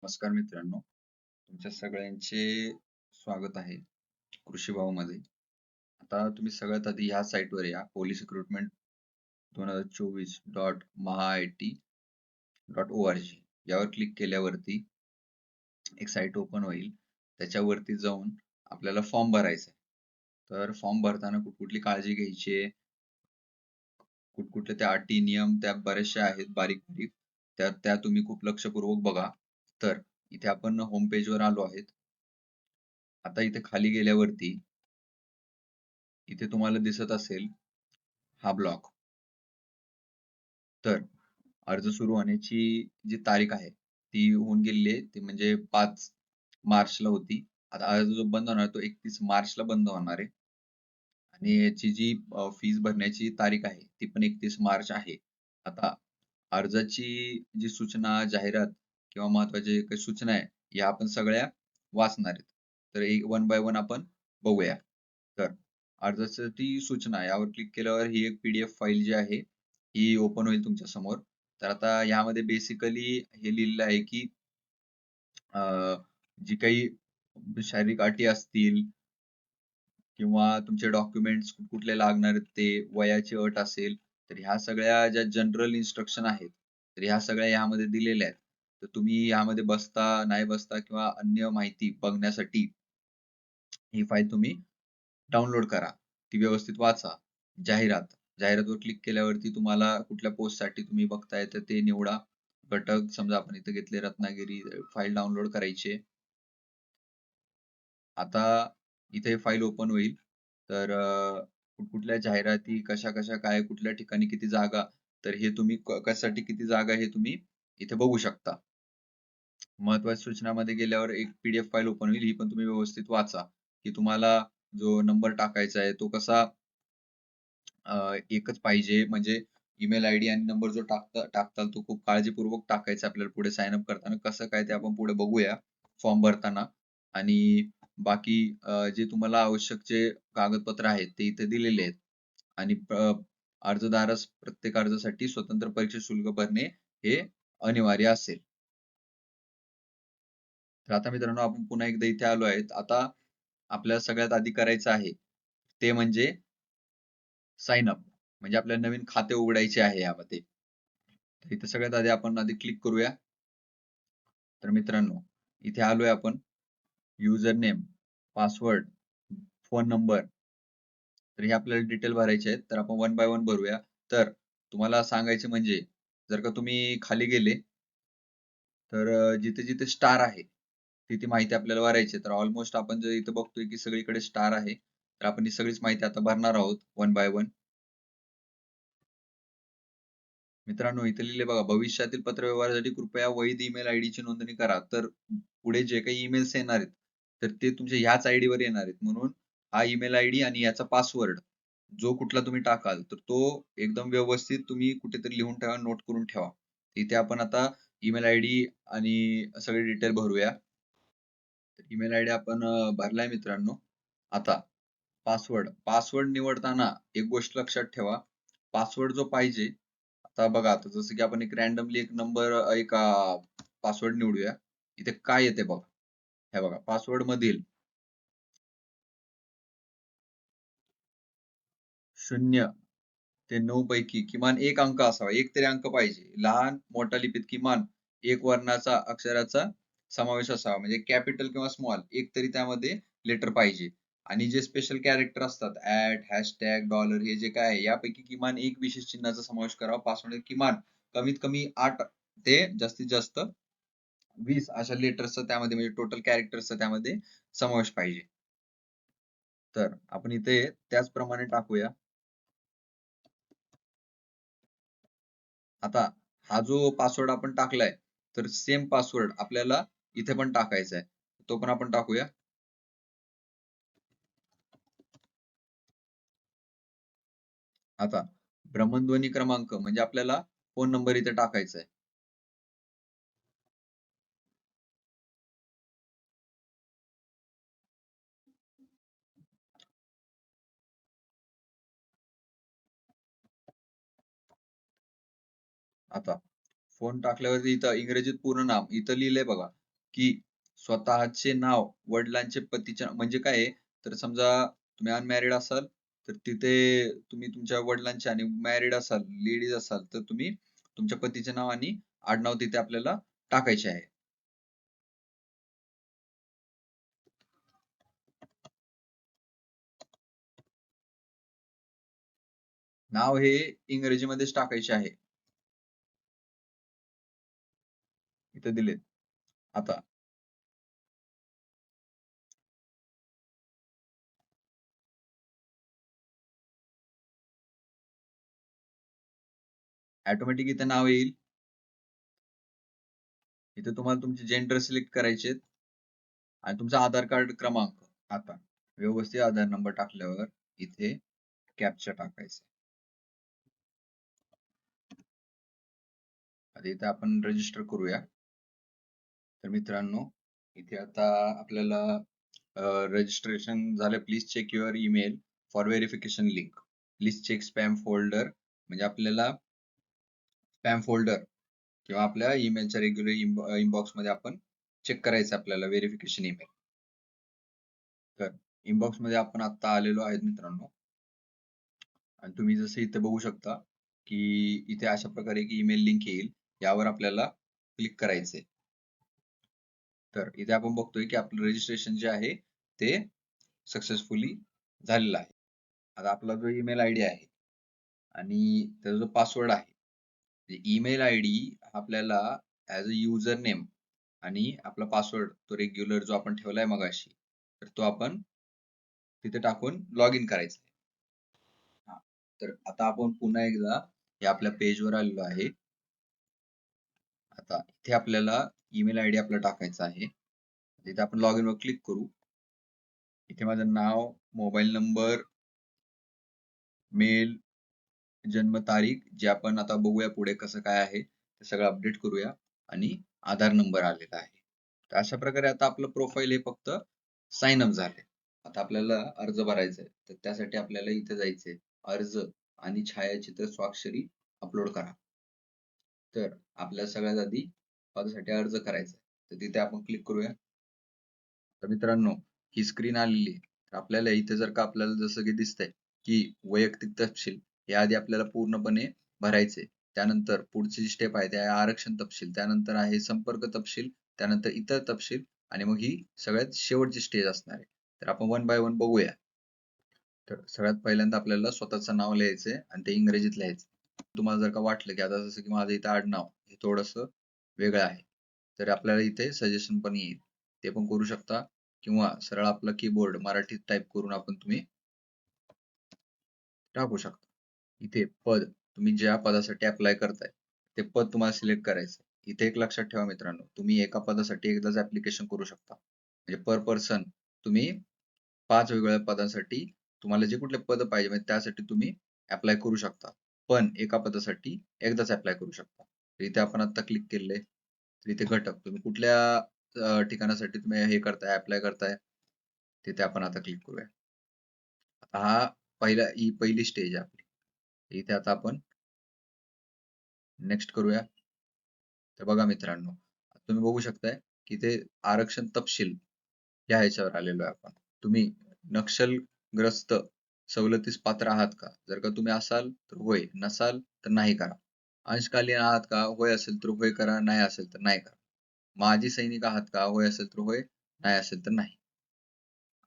नमस्कार मित्रांनो, तुमच्या सगळ्यांचे स्वागत आहे कृषी भाऊ मध्ये. आता तुम्ही सगळ्यात आधी ह्या साईटवर या पोलीस रिक्रुटमेंट 2024.mahat.org यावर क्लिक केल्यावरती एक साईट ओपन होईल. त्याच्यावरती जाऊन आपल्याला फॉर्म भरायचा आहे. तर फॉर्म भरताना कुठली काळजी घ्यायची आहे, कुठकुठले त्या अटी नियम त्या बऱ्याचशा आहेत बारीक बारीक, त्या तुम्ही खूप लक्षपूर्वक बघा. तर इथे आपण होम पेजवर आलो आहेत. आता इथे खाली गेल्यावरती इथे तुम्हाला दिसत असेल हा ब्लॉक. तर अर्ज सुरू होण्याची जी तारीख आहे ती होऊन गेलेली आहे, ती म्हणजे 5 मार्चला होती. आता अर्ज जो बंद होणार तो 31 मार्चला बंद होणार आहे. आणि याची जी फीस भरण्याची तारीख आहे ती पण 31 मार्च आहे. आता अर्जाची जी सूचना, जाहिरात किंवा महत्वाचे काही सूचना आहे या आपण सगळ्या वाचणार आहेत. तर एक वन बाय वन आपण बघूया. तर अर्जाची सूचना यावर क्लिक केल्यावर ही एक पीडीएफ फाईल जी आहे ही ओपन होईल तुमच्या समोर. तर आता यामध्ये बेसिकली हे लिहिलेलं आहे की जी काही शारीरिक अटी असतील किंवा तुमचे डॉक्युमेंट्स कुठले लागणार आहेत ते, वयाची अट असेल, तर ह्या सगळ्या ज्या जनरल इन्स्ट्रक्शन आहेत, तर ह्या सगळ्या यामध्ये दिलेल्या आहेत. तर तुम्ही यामध्ये बसता, नाही बसता किंवा अन्य माहिती बघण्यासाठी ही फाईल तुम्ही डाउनलोड करा. ती व्यवस्थित वाचा. जाहिरातवर क्लिक केल्यावरती तुम्हाला कुठल्या पोस्टसाठी तुम्ही बघताय तर ते निवडा. घटक समजा आपण इथे घेतले रत्नागिरी, फाईल डाउनलोड करायची आहे. आता इथे फाईल ओपन होईल. तर कुठल्या जाहिराती कशा कशा काय कुठल्या ठिकाणी किती जागा, तर हे तुम्ही कशासाठी किती जागा हे तुम्ही इथे बघू शकता. महत्वाच्या सूचनामध्ये गेल्यावर एक पीडीएफ फाईल ओपन होईल. ही पण तुम्ही व्यवस्थित वाचा की तुम्हाला जो नंबर टाकायचा आहे तो कसा एकच पाहिजे. म्हणजे ईमेल आयडी आणि नंबर जो टाकताल तो खूप काळजीपूर्वक टाकायचा आपल्याला पुढे साइन अप करताना. कसं काय ते आपण पुढे बघूया फॉर्म भरताना. आणि बाकी जे तुम्हाला आवश्यक जे कागदपत्र आहेत ते इथे दिलेले आहेत. आणि अर्जदारास प्रत्येक अर्जासाठी स्वतंत्र परीक्षा शुल्क भरणे हे अनिवार्य असेल. तर आता मित्रांनो आपण पुन्हा एकदा इथे आलो आहेत. आता आपल्याला सगळ्यात आधी करायचं आहे ते म्हणजे साइन अप. म्हणजे आपल्याला नवीन खाते उघडायचे आहे यामध्ये. तर इथे सगळ्यात आधी आपण क्लिक करूया. तर मित्रांनो इथे आलोय आपण. User name, password, phone number, तर हे आपल्याला डिटेल भरायचे आहेत. तर आपण वन बाय वन भरूया. तर तुम्हाला सांगायचे म्हणजे जर का तुम्ही खाली गेले तर जिथे जिथे स्टार आहे तिथे माहिती आपल्याला भरायची आहे. तर ऑलमोस्ट आपण जर इथे बघतोय की सगळीकडे स्टार आहे. तर आपण ही सगळीच माहिती आता भरणार आहोत वन बाय वन. मित्रांनो इथे लिहिले बघा, भविष्यातील पत्रव्यवहारासाठी कृपया वैध ईमेल आयडी ची नोंदणी करा. तर पुढे जे काही ईमेल्स येणार आहेत तर ते तुमच्या ह्याच आयडी वर येणार आहेत. म्हणून हा ईमेल आयडी आणि याचा पासवर्ड जो कुठला तुम्ही टाकाल तर तो एकदम व्यवस्थित तुम्ही कुठेतरी लिहून ठेवा, नोट करून ठेवा. इथे आपण आता ईमेल आयडी आणि सगळे डिटेल भरूया. ईमेल आयडी आपण भरलाय मित्रांनो. आता पासवर्ड निवडताना एक गोष्ट लक्षात ठेवा. पासवर्ड जो पाहिजे, आता बघा, आता जसं की आपण एक रॅन्डमली एक नंबर एक पासवर्ड निवडूया. इथे काय येते बघा. हे बघा पासवर्ड मधील 0 ते 9 पैकी किमान एक अंक असावा. एक तरी अंक पाहिजे. लहान मोठ्या लिपीत किमान एक वर्णाचा अक्षराचा समावेश असावा. म्हणजे कॅपिटल किंवा स्मॉल एक तरी त्यामध्ये लेटर पाहिजे. आणि जे स्पेशल कॅरेक्टर असतात हॅशटॅग, डॉलर, हे जे काय आहे यापैकी किमान एक विशेष चिन्हाचा समावेश करावा. पासवर्ड किमान कमीत कमी 8 ते जास्तीत जास्त 20 अशा लेटर्सचा त्यामध्ये म्हणजे टोटल कॅरेक्टर्सचा त्यामध्ये समावेश पाहिजे. तर आपण इथे त्याचप्रमाणे टाकूया. आता हा जो पासवर्ड आपण टाकलाय तर सेम पासवर्ड आपल्याला इथे पण टाकायचा आहे. तो पण आपण टाकूया. आता भ्रमणध्वनी क्रमांक म्हणजे आपल्याला फोन नंबर इथे टाकायचा आहे. आता फोन टाकल्यावरती इथं इंग्रजीत पूर्ण नाव इथं लिहिलंय बघा. की स्वतःचे नाव, वडिलांचे पतीच्या म्हणजे काय आहे, तर समजा तुम्ही अनमॅरिड असाल, तर तिथे तुम्ही तुमच्या वडिलांचे आणि मॅरिड असाल, लेडीज असाल, तर तुम्ही तुमच्या पतीचे नाव आणि आडनाव तिथे आपल्याला टाकायचे आहे. नाव हे इंग्रजीमध्येच टाकायचे आहे. इथे दिलेत. आता ऑटोमॅटिक इथे नाव येईल. इथे तुम्हाला तुमचे जेंडर सिलेक्ट करायचे आणि तुमचा आधार कार्ड क्रमांक. आता व्यवस्थित आधार नंबर टाकल्यावर इथे कॅप्चा टाकायचा. आता इथे आपण रजिस्टर करूया. तर मित्रांनो, इथे आता आपल्याला रजिस्ट्रेशन झालं. Please check your email for verification link. Please check spam folder, म्हणजे आपल्याला स्पॅम फोल्डर किंवा आपल्या ईमेलच्या रेग्युलर इनबॉक्स मध्ये आपण चेक करायचं आपल्याला व्हेरिफिकेशन ईमेल. तर इनबॉक्स मध्ये आपण आता आलेलो आहेत मित्रांनो. आणि तुम्ही जसं इथे बघू शकता की इथे अशा प्रकारे की ईमेल लिंक येईल, यावर आपल्याला क्लिक करायचंय. तर इथे आपण बघतोय की आपलं रजिस्ट्रेशन जे आहे ते सक्सेसफुली झालेलं आहे. आता आपला जो ईमेल आयडी आहे आणि त्याचा जो पासवर्ड आहे, ईमेल आयडी आपल्याला ऍज अ युजर नेम आणि आपला पासवर्ड तो रेग्युलर जो आपण ठेवलाय मगाशी, तर तो आपण तिथे टाकून लॉग इन करायचा. हा. तर आता आपण पुन्हा एकदा या आपल्या पेजवर आलेलो आहे. आता इथे आपल्याला ईमेल आयडी आपला टाकायचा आहे. तिथे आपण लॉग इन वर क्लिक करू. इथे माझं नाव, मोबाईल नंबर, मेल, जन्मतारीख जे आपण आता बघूया पुढे कसं काय आहे ते सगळं अपडेट करूया आणि आधार नंबर आलेला आहे. तर अशा प्रकारे आता आपलं प्रोफाईल हे फक्त साइन अप झाले. आता आपल्याला अर्ज भरायचा आहे, तर त्यासाठी आपल्याला इथे जायचंय. अर्ज आणि छायाचित्र स्वाक्षरी अपलोड करा. तर आपल्याला सगळ्यात आधी पदासाठी अर्ज करायचा आहे, तर तिथे आपण क्लिक करूया. तर मित्रांनो, ही स्क्रीन आलेली आहे. तर आपल्याला इथे जर का आपल्याला जसं की दिसतंय की वैयक्तिक तपशील हे आधी आपल्याला पूर्णपणे भरायचे. त्यानंतर पुढची स्टेप आहे ते आहे आरक्षण तपशील, त्यानंतर आहे संपर्क तपशील, त्यानंतर इतर तपशील आणि मग ही सगळ्यात शेवटची स्टेज असणार आहे. तर आपण वन बाय वन बघूया. तर सगळ्यात पहिल्यांदा आपल्याला स्वतःचं नाव लिहायचंय आणि ते इंग्रजीत लिहायचं. तुम्हाला जर का वाटलं की आता जसं की माझं इथं आडनाव हे थोडंसं वेगळं आहे, तर आपल्याला इथे सजेशन पण येईल, ते पण करू शकता. किंवा सरळ आपला कीबोर्ड मराठीत टाईप करून आपण तुम्ही टाकू शकता. इथे पद, तुम्ही ज्या पदासाठी अप्लाय करताय ते पद तुम्हाला सिलेक्ट करायचं. इथे एक लक्षात ठेवा मित्रांनो, तुम्ही एका पदासाठी एकदाच ऍप्लिकेशन करू शकता. म्हणजे पर पर्सन तुम्ही 5 वेगवेगळ्या पदांसाठी तुम्हाला जे कुठले पद पाहिजे म्हणजे त्यासाठी तुम्ही अप्लाय करू शकता. पण एका पदासाठी एकदाच अप्लाय करू शकता. तर इथे आपण आता क्लिक केले. तर इथे घटक तुम्ही कुठल्या ठिकाणासाठी तुम्ही हे करताय, अप्लाय करताय, तिथे आपण आता क्लिक करूया. आता हा ही पहिली स्टेज आहे आपली. इथे आता आपण नेक्स्ट करूया. तर बघा मित्रांनो, तुम्ही बघू शकताय की ते आरक्षण तपशील या ह्याच्यावर आलेलो आहे आपण. तुम्ही नक्षलग्रस्त सवलतीस पात्र आहात का? जर का तुम्ही असाल तर होय, नसाल तर नाही करा. अंशकालीन आहात का? होय असेल तर होय करा, नाही असेल तर नाही करा. माजी सैनिक आहात का? होय असेल तर होय, नाही असेल तर नाही.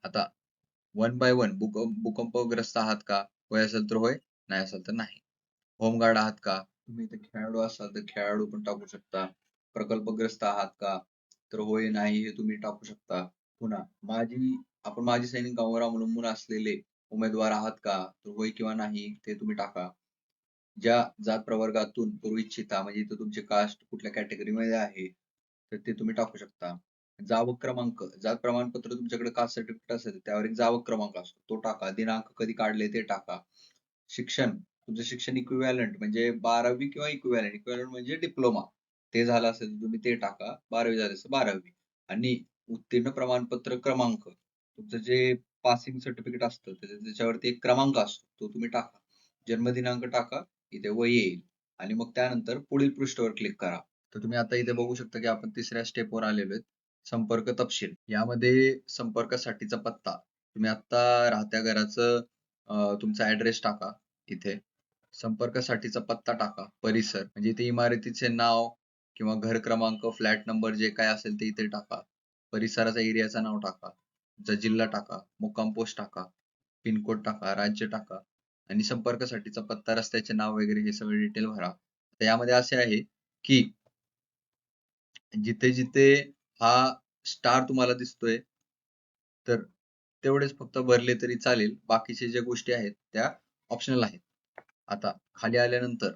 आता वन बाय वन भूकंपग्रस्त आहात का? होय असेल तर होय, नाही असेल तर नाही. होमगार्ड आहात का? तुम्ही इथे खेळाडू असाल तर खेळाडू पण टाकू शकता. प्रकल्पग्रस्त आहात का? तर होय, नाही हे तुम्ही टाकू शकता. पुन्हा आपण माजी सैनिकांवर अवलंबून असलेले उमेदवार आहात का? तर होय किंवा नाही ते तुम्ही टाका. ज्या जात प्रवर्गातून करू इच्छिता म्हणजे इथं तुमची कास्ट कुठल्या कॅटेगरीमध्ये आहे तर ते तुम्ही टाकू शकता. जावक क्रमांक, जात प्रमाणपत्र तुमच्याकडे कास्ट सर्टिफिकेट असेल त्यावर एक जावक क्रमांक असतो तो टाका. दिनांक कधी काढले ते टाका. शिक्षण, तुमचं शिक्षण इक्विव्हॅलंट म्हणजे 12वी किंवा इक्विव्हॅलंट म्हणजे डिप्लोमा ते झालं असेल तर तुम्ही ते टाका. 12वी झाली असेल 12वी. आणि उत्तीर्ण प्रमाणपत्र क्रमांक, तुमचं जे पासिंग सर्टिफिकेट असतं त्याच्यावरती एक क्रमांक असतो तो तुम्ही टाका. जन्मदिनांक टाका, इथे वय येईल आणि मग त्यानंतर पुढील पृष्ठावर क्लिक करा. तर तुम्ही आता इथे बघू शकता की आपण तिसऱ्या स्टेपवर आलेलो आहे. संपर्क तपशील यामध्ये संपर्कासाठीचा पत्ता तुम्ही आता राहत्या घराचं तुमचा ऍड्रेस टाका इथे. संपर्कासाठीचा पत्ता टाका. परिसर म्हणजे इथे इमारतीचे नाव किंवा घर क्रमांक, फ्लॅट नंबर जे काय असेल ते इथे टाका. परिसराचा एरियाचं नाव टाका. तुमचा जिल्हा टाका. मुक्काम पोस्ट टाका. पिनकोड टाका. राज्य टाका. आणि संपर्कासाठीचा पत्ता, रस्त्याचे नाव वगैरे हे सगळे डिटेल भरा. तर यामध्ये असे आहे की जिथे जिथे हा स्टार तुम्हाला दिसतोय तर तेवढेच फक्त भरले तरी चालेल. बाकीचे ज्या गोष्टी आहेत त्या ऑप्शनल आहेत. आता खाली आल्यानंतर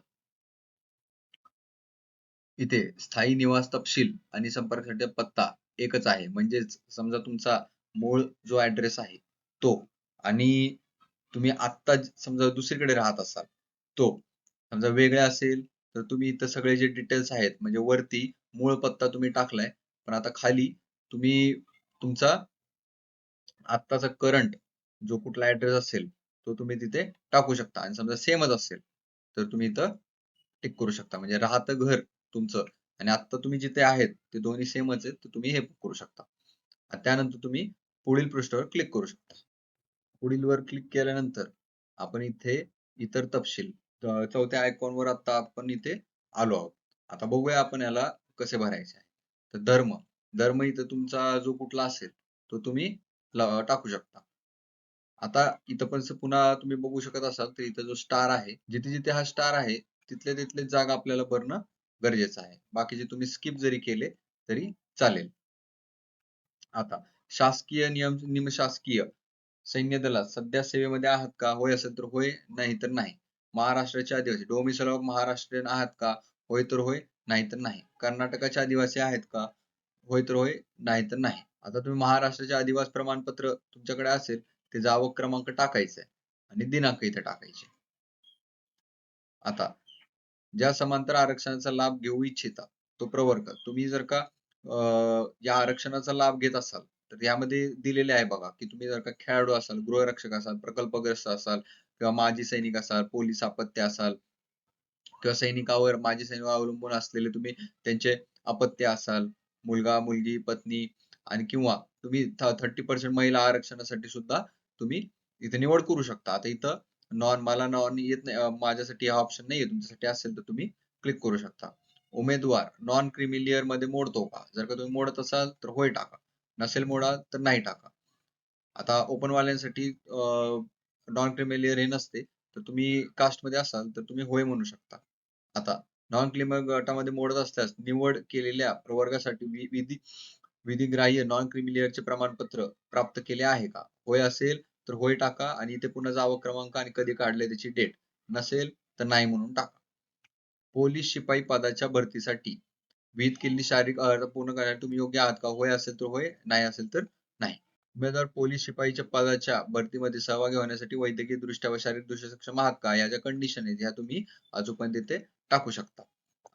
इथे स्थायी निवास तपशील आणि संपर्कासाठी पत्ता एकच आहे. म्हणजेच समजा तुमचा मूळ जो ऍड्रेस आहे तो आणि तुम्ही आत्ता समजा दुसरीकडे राहत असाल तो समजा वेगळा असेल तर तुम्ही इथं सगळे जे डिटेल्स आहेत म्हणजे वरती मूळ पत्ता तुम्ही टाकलाय पण आता खाली तुम्ही तुमचा आत्ताचा करंट जो कुठला ऍड्रेस असेल तो तुम्ही तिथे टाकू शकता आणि समजा सेमच असेल तर तुम्ही इथं टिक करू शकता. म्हणजे राहतं घर तुमचं आणि आता तुम्ही जिथे आहेत ते दोन्ही सेमच आहेत तर तुम्ही हे करू शकता. आणि त्यानंतर तुम्ही पुढील पृष्ठावर क्लिक करू शकता. पुढील वर क्लिक केल्यानंतर आपण इथे इतर तपशील चौथ्या आयकॉनवर आता आपण इथे आलो आहोत. आता बघूया आपण याला कसे भरायचे आहे. तर धर्म धर्म इथं तुमचा जो कुठला असेल तो तुम्ही टाकू शकता. आता इथं पण पुन्हा तुम्ही बघू शकत असाल तर इथं जो स्टार आहे जिथे जिथे हा स्टार आहे तिथले तिथले जागा आपल्याला भरणं गरजेचं आहे. बाकीचे तुम्ही स्किप जरी केले तरी चालेल. आता शासकीय निमशासकीय सैन्य दलात सध्या सेवेमध्ये आहात का? होय असेल तर होय, नाही तर नाही. महाराष्ट्राचे आदिवासी डोमिसाइल ऑफ महाराष्ट्रीयन आहात का? होय तर होय, नाही तर नाही. कर्नाटकाचे आदिवासी आहेत का? होय तर होय, नाही तर नाही. आता तुम्ही महाराष्ट्राचे आदिवासी प्रमाणपत्र तुमच्याकडे असेल ते जावक क्रमांक टाकायचा आहे आणि दिनांक इथे टाकायचे. आता ज्या समांतर आरक्षणाचा लाभ घेऊ इच्छिता तो प्रवर्ग तुम्ही जर का या आरक्षणाचा लाभ घेत असाल तर यामध्ये दिलेले आहे बघा की तुम्ही जर का खेळाडू असाल, गृहरक्षक असाल, प्रकल्पग्रस्त असाल किंवा माजी सैनिक असाल, पोलीस अपत्य असाल किंवा सैनिकावर माजी सैनिकावर अवलंबून असलेले तुम्ही त्यांचे अपत्य असाल, मुलगा, मुलगी, पत्नी आणि किंवा तुम्ही 30% महिला आरक्षणासाठी सुद्धा तुम्ही इथे निवड करू शकता. आता इथं मला नॉन येत नाही माझ्यासाठी हा ऑप्शन नाहीये तुमच्यासाठी असेल तर तुम्ही क्लिक करू शकता. उमेदवार नॉन क्रिमिलियर मध्ये मोडतो का? जर का तुम्ही मोडत असाल तर होय टाका. नसेल मोडा तर नाही टाका. आता ओपन वाल्यांसाठी नॉन क्रिमिलियर हे नसते तर तुम्ही कास्ट मध्ये असाल तर तुम्ही होय म्हणू शकता. आता नॉन क्रिमिनल गटामध्ये मोडत असल्यास निवड केलेल्या प्रवर्गासाठी विधिग्राह्य नॉन क्रिमिलियरचे प्रमाणपत्र प्राप्त केले आहे का? होय असेल तर होय टाका आणि इथे पुन्हा जावं क्रमांक आणि कधी काढले त्याची डेट. नसेल तर नाही म्हणून टाका. पोलीस शिपाई पदाच्या भरतीसाठी विहित केलेली शारीरिक अर्हता पूर्ण करण्यासाठी तुम्ही योग्य आहात का? होय असेल तर होय, नाही असेल तर नाही. उमेदवार पोलीस शिपाईच्या पदाच्या भरतीमध्ये सहभागी होण्यासाठी वैद्यकीय दृष्ट्या व शारीरिक दृष्ट्या सक्षम आहात का? या ज्या कंडिशन आहेत ह्या तुम्ही अचूकपणे तिथे टाकू शकता.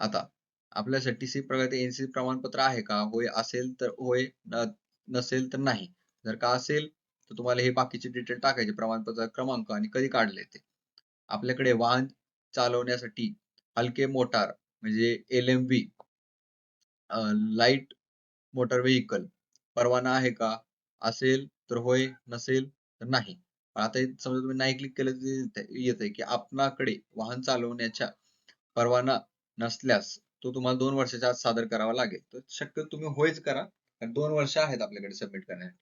आता आपल्यासाठी सी प्रकारचे एनसी प्रमाणपत्र आहे का? होय असेल तर होय, नसेल तर नाही. जर का असेल तर तुम्हाला हे बाकीचे डिटेल टाकायचे प्रमाणपत्र क्रमांक आणि कधी काढले ते. आपल्याकडे वाहन चालवण्यासाठी हलके मोटार म्हणजे LMV लाईट मोटर व्हेइकल परवाना आहे का? असेल तर होय, नसेल तर नाही. आता समजा तुम्ही नाही क्लिक केलं तर येतंय की आपणाकडे वाहन चालवण्याच्या परवाना नसल्यास तो तुम्हाला 2 वर्षाच्या आत सादर करावा लागेल. तर शक्यतो तुम्ही होयच करा. कारण 2 वर्ष आहेत आपल्याकडे सबमिट करण्यासाठी.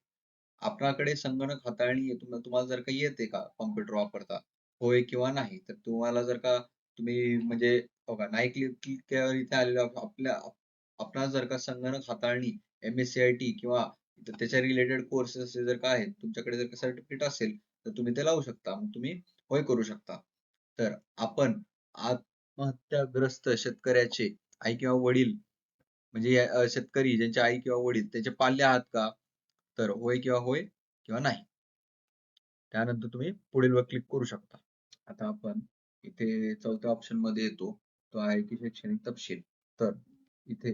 आपणाकडे संगणक हाताळणी तुम्हाला जर का येते का कॉम्प्युटर वापरता? होय किंवा नाही. तर तुम्हाला जर का तुम्ही म्हणजे बघा नाही क्लिक क्लिक केल्यावर इथे आलेलं आपणास जर का संगणक हाताळणी MSCIT किंवा त्याच्या रिलेटेड कोर्सेस जर का आहेत तुमच्याकडे जर का सर्टिफिकेट असेल तर तुम्ही ते लावू शकता. मग तुम्ही होय करू शकता. तर आपण आत्महत्याग्रस्त शेतकऱ्याचे आई किंवा वडील म्हणजे शेतकरी ज्यांचे आई किंवा वडील त्याचे पाल्य आहात का? तर होय किंवा होय किंवा नाही. त्यानंतर तुम्ही पुढील वर क्लिक करू शकता. आता आपण इथे चौथ्या ऑप्शन मध्ये येतो. तो आहे की शैक्षणिक तपशील. तर इथे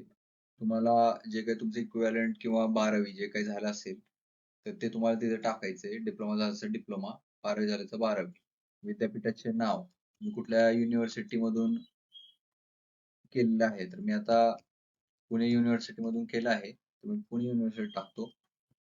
तुम्हाला जे काही तुमचे इक्विव्हॅलंट किंवा 12वी जे काही झालं असेल तर ते तुम्हाला तिथे टाकायचंय. डिप्लोमा झाला असेल डिप्लोमा, 12वी झालं तर 12वी. विद्यापीठाचे नाव, तुम्ही कुठल्या युनिव्हर्सिटी मधून केलेलं आहे. तर मी आता पुणे युनिव्हर्सिटी मधून केलं आहे. तुम्ही पुणे युनिव्हर्सिटी टाकतो,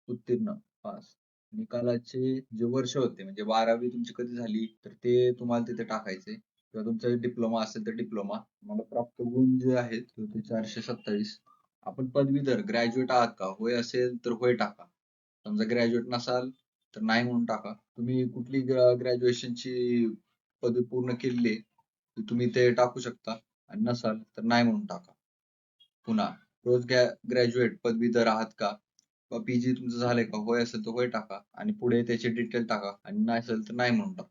उत्तीर्ण, पास. निकालाचे जे वर्ष होते म्हणजे 12वी तुमची कधी झाली तर ते तुम्हाला तिथे टाकायचे किंवा तुमचा डिप्लोमा असेल तर डिप्लोमा. तुम्हाला प्राप्त गुण जे आहेत ते 427. आपण पदवीधर ग्रॅज्युएट आहात का? होय असेल तर होय टाका. समजा ग्रॅज्युएट नसाल तर नाही म्हणून टाका. तुम्ही कुठली ग्रॅज्युएशनची पदवी पूर्ण केलेली आहे ती तुम्ही ते टाकू शकता आणि नसाल तर नाही म्हणून टाका. पुन्हा पोस्ट ग्रॅज्युएट पदवीधर आहात का? पीजी तुमचं झालंय का? होय असेल तर होय टाका आणि पुढे त्याचे डिटेल टाका आणि नाही असेल तर नाही म्हणून टाका.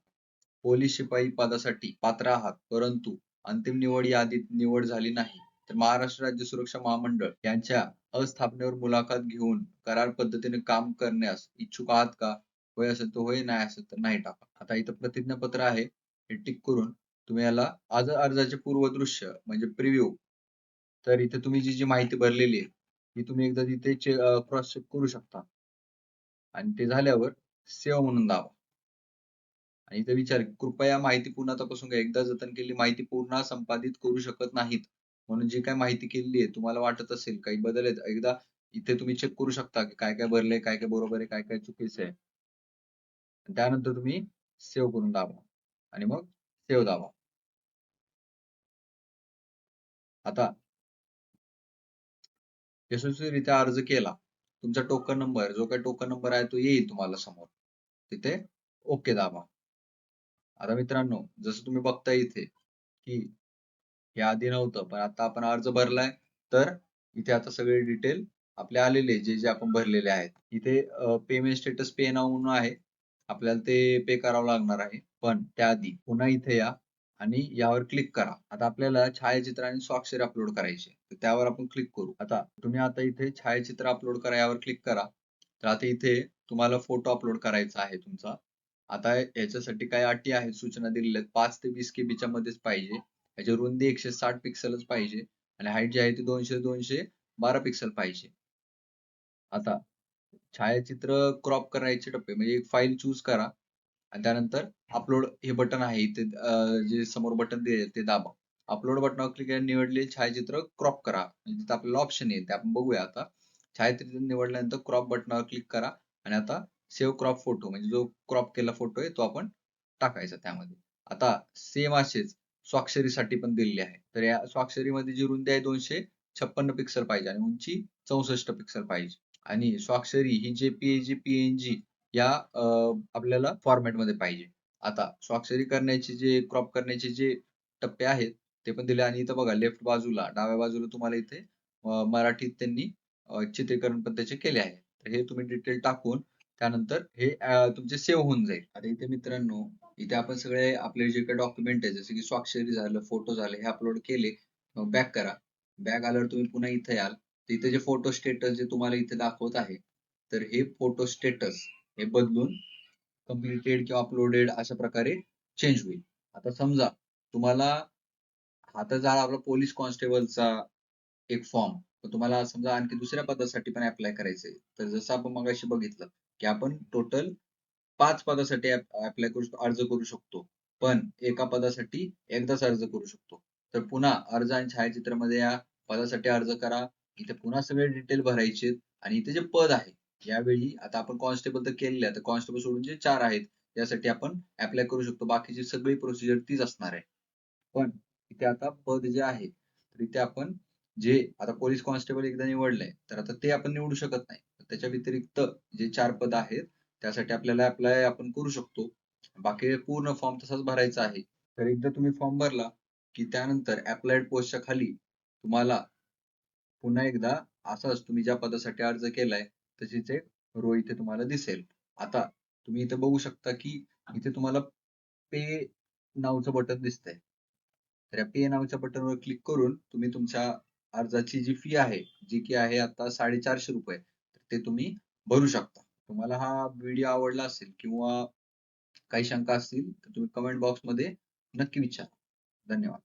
पोलीस शिपाई पदासाठी पात्र आहात परंतु अंतिम निवड यादीत निवड झाली नाही तर महाराष्ट्र राज्य सुरक्षा महामंडळ यांच्या अस्थापनेवर मुलाखत घेऊन करार पद्धतीने काम करण्यास इच्छुक आहात का? होय असेल तर होय, नाही असेल तर नाही टाका. आता इथं प्रतिज्ञापत्र आहे, हे टिक करून तुम्ही याला आज अर्जाचे पूर्वदृश्य म्हणजे प्रिव्ह्यू. तर इथे तुम्ही जी माहिती भरलेली आहे ती तुम्ही एकदा तिथे क्रॉस चेक करू शकता आणि ते झाल्यावर सेव्ह म्हणून दाबा. आणि इथे विचार कृपया माहिती पुन्हा तपासून घ्या. एकदा जतन केलेली माहिती पुन्हा संपादित करू शकत नाहीत. म्हणून जी काय माहिती केलेली आहे तुम्हाला वाटत असेल काही बदल आहेत एकदा इथे तुम्ही चेक करू शकता की काय काय भरलंय, काय काय बरोबर आहे, काय काय चुकीचं आहे. त्यानंतर तुम्ही सेव्ह करून दाबा आणि मग सेव्ह दाबा. आता यशस्वीरित्या अर्ज केला. तुमचा टोकन नंबर जो काही टोकन नंबर आहे तो येईल तुम्हाला समोर. तिथे ओके दाबा. आता मित्रांनो जसं तुम्ही बघता इथे की हे आधी नव्हतं पण आता आपण अर्ज भरलाय तर इथे आता सगळे डिटेल आपले आलेले जे जे आपण भरलेले आहेत. इथे पेमेंट स्टेटस पे नाव म्हणून आहे. आपल्याला ते पे करावं लागणार आहे. पण त्याआधी पुन्हा इथे या आणि यावर क्लिक करा. आता आपल्याला छायाचित्र आणि स्वाक्षरी अपलोड करायची तर त्यावर आपण क्लिक करू. आता तुम्ही आता इथे छायाचित्र अपलोड करा यावर क्लिक करा. तर आता इथे तुम्हाला फोटो अपलोड करायचा आहे तुमचा. आता याच्यासाठी काही अटी आहेत सूचना दिलेल्या आहेत 5 ते 20 केबीच्या मध्येच पाहिजे. याची रुंदी 160 पिक्सेलच पाहिजे आणि हाईट जी आहे ती 200-212 पिक्सल पाहिजे. आता छायाचित्र क्रॉप करायचे टप्पे म्हणजे एक फाईल चूज करा आणि त्यानंतर अपलोड हे बटन आहे इथे जे समोर बटन दिले ते दाबा. अपलोड बटनावर क्लिक करून निवडलेले छायाचित्र क्रॉप करा. म्हणजे तिथं आपल्याला ऑप्शन येईल ते आपण बघूया आता. छायाचित्र निवडल्यानंतर क्रॉप बटनावर क्लिक करा आणि आता सेव्ह क्रॉप फोटो म्हणजे जो क्रॉप केला फोटो आहे तो आपण टाकायचा त्यामध्ये. आता सेम असेच स्वाक्षरीसाठी पण दिलेले आहे. तर या स्वाक्षरीमध्ये जी रुंदी आहे 256 पिक्सल पाहिजे आणि उंची 64 पिक्सल पाहिजे. आणि स्वाक्षरी ही JPEG, PNG या आपल्याला फॉर्मॅटमध्ये पाहिजे. आता स्वाक्षरी करण्याचे जे क्रॉप करण्याचे जे टप्पे आहेत ते पण दिले आणि इथं बघा लेफ्ट बाजूला डाव्या बाजूला तुम्हाला इथे मराठीत त्यांनी चित्रीकरण पण त्याचे केले आहे. तर हे तुम्ही डिटेल टाकून त्यानंतर हे तुमचे सेव्ह होऊन जाईल. आता इथे मित्रांनो इथे आपण सगळे आपले जे काही डॉक्युमेंट आहे जसे की स्वाक्षरी झालं, फोटो झाले हे अपलोड केले. मग बॅक करा. बॅक आल्यावर तुम्ही पुन्हा इथे याल. इथे जे फोटो स्टेटस जे तुम्हाला इथे दाखवत आहे तर हे फोटो स्टेटस हे बदलून कम्प्लिटेड किंवा अपलोडेड अशा प्रकारे चेंज होईल. आता समजा तुम्हाला आता झाला आपला पोलीस कॉन्स्टेबलचा एक फॉर्म तर तुम्हाला समजा आणखी दुसऱ्या पदासाठी पण अप्लाय करायचंय तर जसं आपण मगाशी बघितलं की आपण टोटल 5 पदासाठी अप्लाय करू शकतो अर्ज करू शकतो पण एका पदासाठी एकदाच अर्ज करू शकतो तर पुन्हा अर्ज आणि छायाचित्रामध्ये या पदासाठी अर्ज करा इथे पुन्हा सगळे डिटेल भरायचे आणि इथे जे पद आहे यावेळी आता आपण कॉन्स्टेबल तर केलेले आहे तर कॉन्स्टेबल सोडून जे 4 आहेत त्यासाठी आपण अप्लाय करू शकतो बाकीची सगळी प्रोसिजर तीच असणार आहे पण इथे आता पद जे आहे तर इथे आपण जे आता पोलीस कॉन्स्टेबल एकदा निवडलंय तर आता ते आपण निवडू शकत नाही त्याच्या व्यतिरिक्त जे 4 पद आहेत त्यासाठी आपल्याला अप्लाय आपण करू शकतो बाकी पूर्ण फॉर्म तसाच भरायचा आहे तर एकदा तुम्ही फॉर्म भरला की त्यानंतर अप्लाइड पोस्टच्या खाली तुम्हाला पुन्हा एकदा असंच तुम्ही ज्या पदासाठी अर्ज केलाय तशीच एक रो इथे तुम्हाला दिसेल आता तुम्ही इथे बघू शकता की इथे तुम्हाला पे नावचं बटन दिसतंय तर या पे नावाच्या बटनवर क्लिक करून तुम्ही तुमच्या अर्जाची जी फी आहे जी की आहे आता ₹450 ते तुम्ही भरू शकता. तुम्हाला हा व्हिडिओ आवडला असेल किंवा काही शंका असतील तर तुम्ही कमेंट बॉक्समध्ये नक्की विचारा. धन्यवाद.